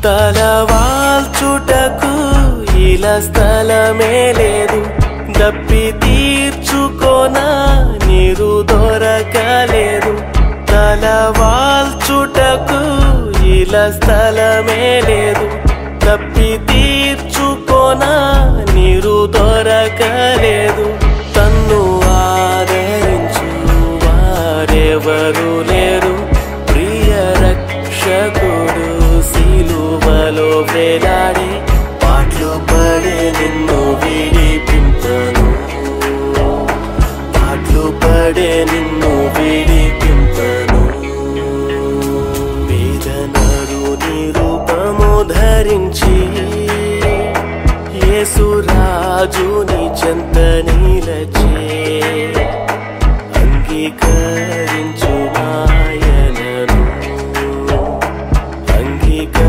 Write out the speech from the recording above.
తలవాల్చుటకు ఇలా స్థలమే లేదు, దప్పి తీర్చుకోన నీరు దొరకలేదు. తలవాల్చుటకు ఇలా స్థలమే లేదు, దప్పి తీర్చుకోన నీరు దొరకలేదు. తన్ను ఆదరించు వారెవరు లేరు, ప్రియ రక్షకుడు సిలువలో వేలాడే పాటలు పడే నిన్ను విడిపింపను, పాటలు పడే నిన్ను విడిపింపను. వేదనరు నిరూపము ధరించి యేసురాజుని చెంత నిలచే అంగీకరించు ఆయనను, అంగీకరించు